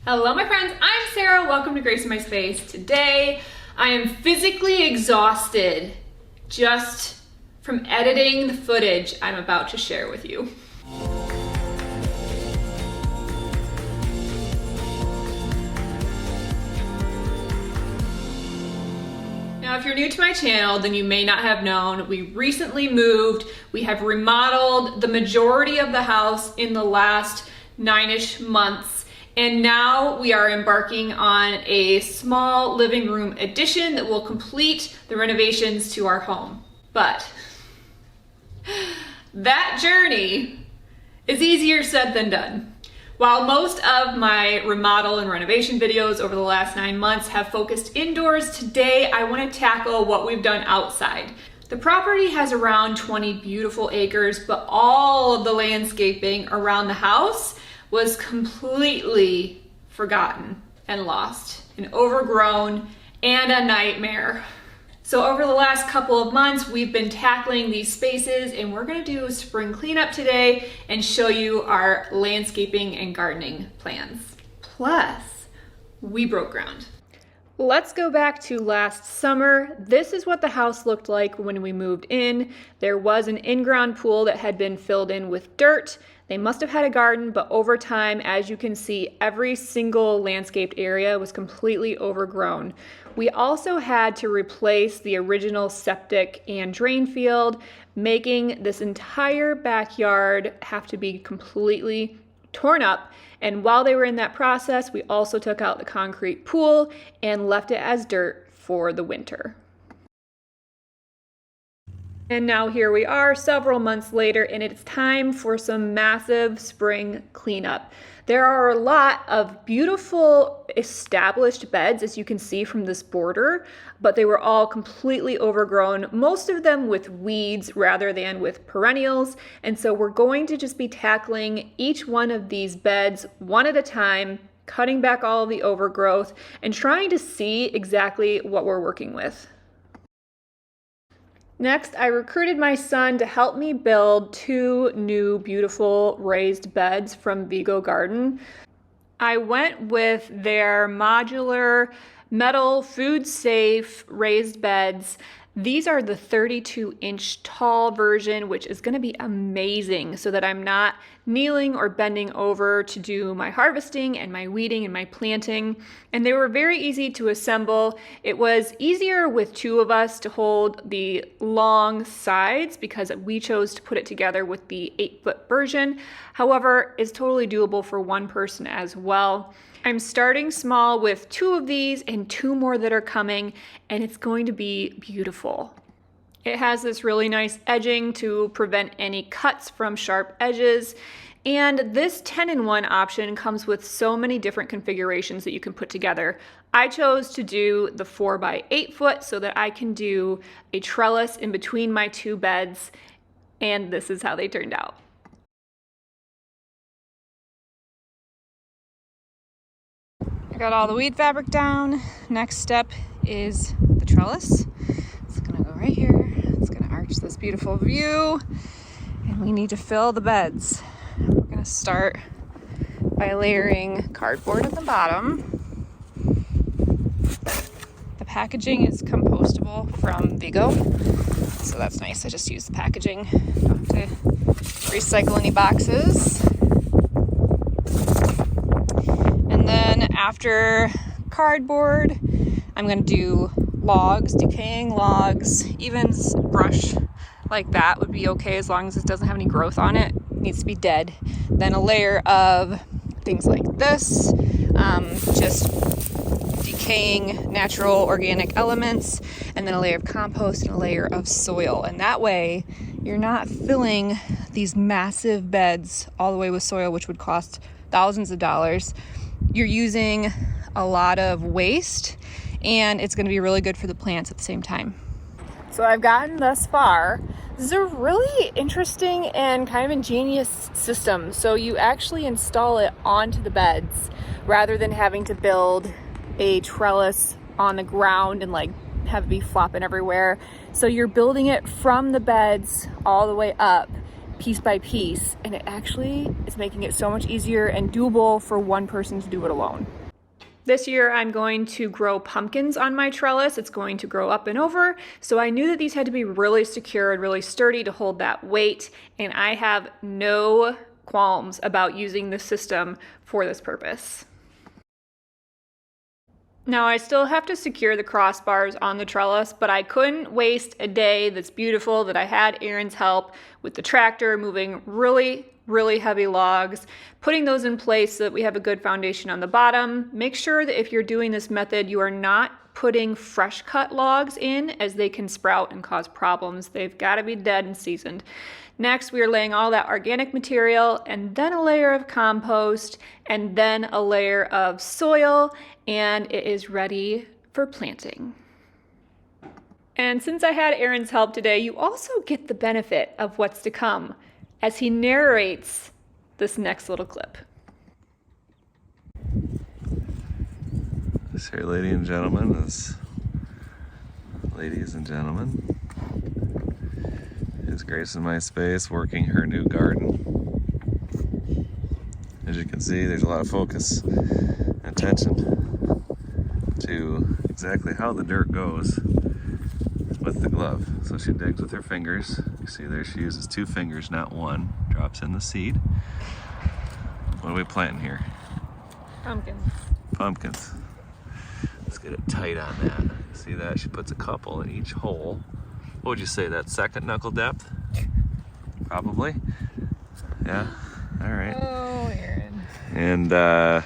Hello my friends, I'm Sarah. Welcome to Grace in My Space. Today I am physically exhausted just from editing the footage I'm about to share with you. Now, if you're new to my channel, then you may not have known we recently moved. We have remodeled the majority of the house in the last 9-ish months. And now we are embarking on a small living room addition that will complete the renovations to our home. But that journey is easier said than done. While most of my remodel and renovation videos over the last 9 months have focused indoors, today I want to tackle what we've done outside. The property has around 20 beautiful acres, but all of the landscaping around the house was completely forgotten and lost and overgrown and a nightmare. So over the last couple of months, we've been tackling these spaces and we're gonna do a spring cleanup today and show you our landscaping and gardening plans. Plus, we broke ground. Let's go back to last summer. This is what the house looked like when we moved in. There was an in-ground pool that had been filled in with dirt. They must have had a garden, but over time, as you can see, every single landscaped area was completely overgrown. We also had to replace the original septic and drain field, making this entire backyard have to be completely torn up. And while they were in that process, we also took out the concrete pool and left it as dirt for the winter. And now here we are several months later, and it's time for some massive spring cleanup. There are a lot of beautiful established beds, as you can see from this border, but they were all completely overgrown, most of them with weeds rather than with perennials. And so we're going to just be tackling each one of these beds one at a time, cutting back all of the overgrowth and trying to see exactly what we're working with. Next, I recruited my son to help me build 2 new beautiful raised beds from Vego Garden. I went with their modular metal food safe raised beds. These are the 32-inch tall version, which is going to be amazing so that I'm not kneeling or bending over to do my harvesting and my weeding and my planting. And they were very easy to assemble. It was easier with 2 of us to hold the long sides because we chose to put it together with the 8-foot version. However, it's totally doable for 1 person as well. I'm starting small with 2 of these and 2 more that are coming, and it's going to be beautiful. It has this really nice edging to prevent any cuts from sharp edges. And this 10-in-1 option comes with so many different configurations that you can put together. I chose to do the 4x8 foot so that I can do a trellis in between my 2 beds, and this is how they turned out. I got all the weed fabric down. Next step is the trellis. It's gonna go right here. It's gonna arch this beautiful view, and we need to fill the beds. We're gonna start by layering cardboard at the bottom. The packaging is compostable from Vego, so that's nice. I just use the packaging. Don't have to recycle any boxes. And then after cardboard, I'm gonna do logs, decaying logs, even brush like that would be okay as long as it doesn't have any growth on it. It needs to be dead. Then a layer of things like this, just decaying natural organic elements, and then a layer of compost and a layer of soil. And that way you're not filling these massive beds all the way with soil, which would cost thousands of dollars. You're using a lot of waste, and it's going to be really good for the plants at the same time. So I've gotten thus far. This is a really interesting and kind of ingenious system. So you actually install it onto the beds rather than having to build a trellis on the ground and like have it be flopping everywhere. So you're building it from the beds all the way up, piece by piece, and it actually is making it so much easier and doable for one person to do it alone. This year I'm going to grow pumpkins on my trellis. It's going to grow up and over, so I knew that these had to be really secure and really sturdy to hold that weight, and I have no qualms about using this system for this purpose. Now I still have to secure the crossbars on the trellis, but I couldn't waste a day that's beautiful that I had Aaron's help with the tractor moving really heavy logs, putting those in place so that we have a good foundation on the bottom. Make sure that if you're doing this method, you are not putting fresh cut logs in, as they can sprout and cause problems. They've got to be dead and seasoned. Next, we are laying all that organic material, and then a layer of compost, and then a layer of soil, and it is ready for planting. And since I had Aaron's help today, you also get the benefit of what's to come as he narrates this next little clip. This here, ladies and gentlemen, is Grace in my space working her new garden. As you can see, there's a lot of focus and attention to exactly how the dirt goes with the glove. So she digs with her fingers. You see there she uses 2 fingers, not 1. Drops in the seed. What are we planting here? Pumpkins. Let's get it tight on that. See that? She puts a couple in each hole. What would you say, that second knuckle depth? Probably. Yeah. All right. Oh, Aaron. And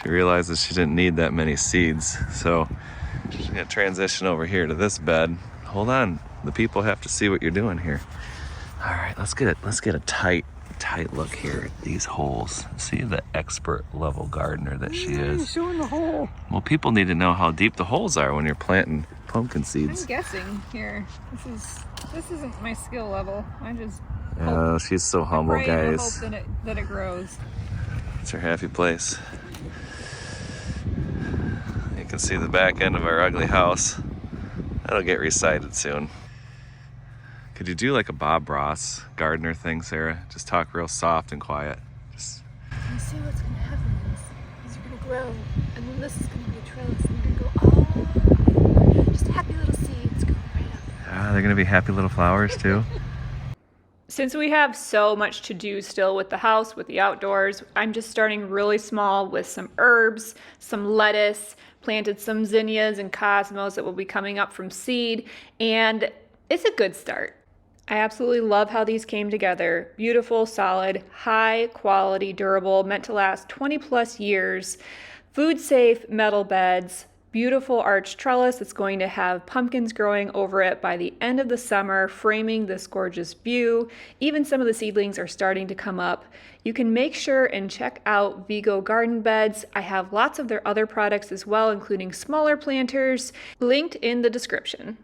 she realizes she didn't need that many seeds, so she's gonna transition over here to this bed. Hold on, the people have to see what you're doing here. All right, let's get a tight look here at these holes. See the expert level gardener that she is. Showing the hole. Well, people need to know how deep the holes are when you're planting pumpkin seeds. I'm guessing here. This isn't my skill level. I just Oh, she's so humble, pray guys. and hope that it grows. It's her happy place. You can see the back end of our ugly house. That'll get recited soon. Could you do like a Bob Ross gardener thing, Sarah? Just talk real soft and quiet. Just... You see what's going to happen is you're going to grow, and then this is going to be a trellis, and you're going to go, oh, just happy little seeds going right up. Ah, they're gonna be happy little flowers too. Since we have so much to do still with the house, with the outdoors, I'm just starting really small with some herbs, some lettuce, planted some zinnias and cosmos that will be coming up from seed, and it's a good start. I absolutely love how these came together. Beautiful, solid, high quality, durable, meant to last 20 plus years, food safe metal beds, beautiful arched trellis that's going to have pumpkins growing over it by the end of the summer, framing this gorgeous view. Even some of the seedlings are starting to come up. You can make sure and check out Vego Garden Beds. I have lots of their other products as well, including smaller planters, linked in the description.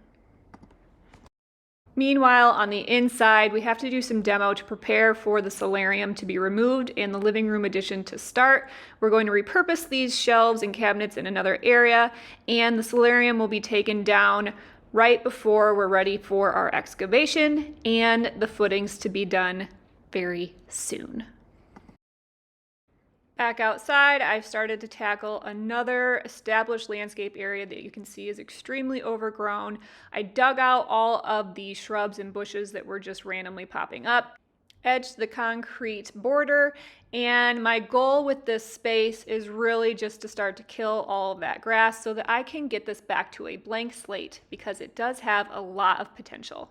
Meanwhile, on the inside, we have to do some demo to prepare for the solarium to be removed and the living room addition to start. We're going to repurpose these shelves and cabinets in another area, and the solarium will be taken down right before we're ready for our excavation and the footings to be done very soon. Back outside, I've started to tackle another established landscape area that you can see is extremely overgrown. I dug out all of the shrubs and bushes that were just randomly popping up, edged the concrete border, and my goal with this space is really just to start to kill all of that grass so that I can get this back to a blank slate, because it does have a lot of potential.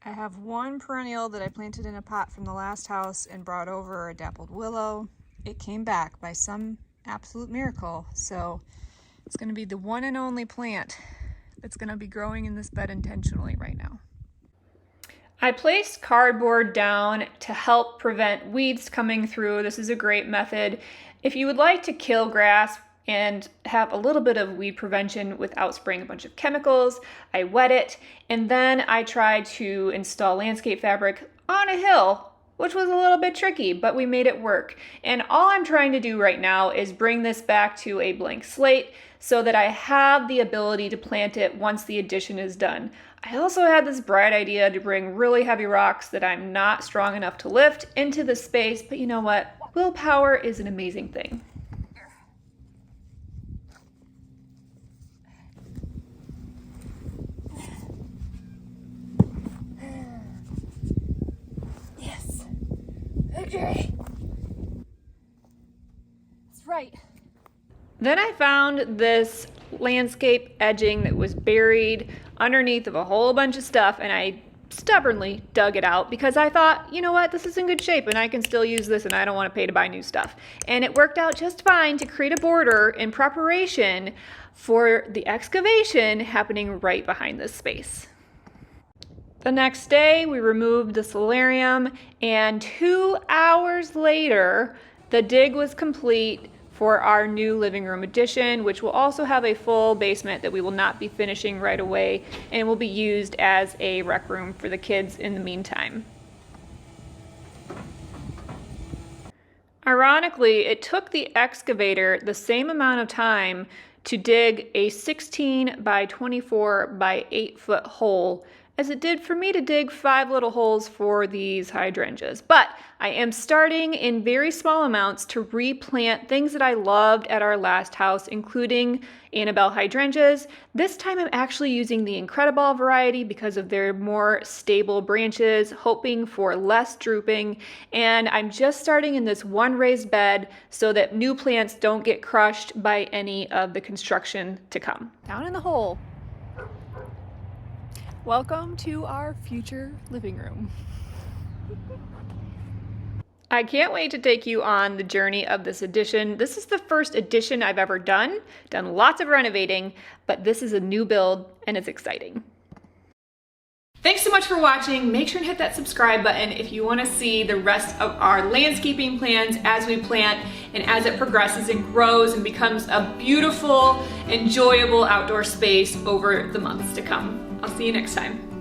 I have one perennial that I planted in a pot from the last house and brought over, a dappled willow. It came back by some absolute miracle, so it's going to be the one and only plant that's going to be growing in this bed intentionally right now. I placed cardboard down to help prevent weeds coming through. This is a great method. If you would like to kill grass and have a little bit of weed prevention without spraying a bunch of chemicals, I wet it, and then I tried to install landscape fabric on a hill, which was a little bit tricky, but we made it work. And all I'm trying to do right now is bring this back to a blank slate so that I have the ability to plant it once the addition is done. I also had this bright idea to bring really heavy rocks that I'm not strong enough to lift into the space, but you know what? Willpower is an amazing thing. Yes. Victory. That's right. Then I found this landscape edging that was buried underneath of a whole bunch of stuff, and I stubbornly dug it out because I thought, you know what, this is in good shape and I can still use this and I don't want to pay to buy new stuff. And it worked out just fine to create a border in preparation for the excavation happening right behind this space. The next day we removed the solarium, and 2 hours later the dig was complete for our new living room addition, which will also have a full basement that we will not be finishing right away and will be used as a rec room for the kids in the meantime. Ironically, it took the excavator the same amount of time to dig a 16 by 24 by 8 foot hole as it did for me to dig 5 little holes for these hydrangeas. But I am starting in very small amounts to replant things that I loved at our last house, including Annabelle hydrangeas. This time I'm actually using the Incredible variety because of their more stable branches, hoping for less drooping. And I'm just starting in this one raised bed so that new plants don't get crushed by any of the construction to come. Down in the hole. Welcome to our future living room. I can't wait to take you on the journey of this addition. This is the first addition I've ever done lots of renovating, but this is a new build and it's exciting. Thanks so much for watching. Make sure to hit that subscribe button if you want to see the rest of our landscaping plans as we plant and as it progresses and grows and becomes a beautiful, enjoyable outdoor space over the months to come. I'll see you next time.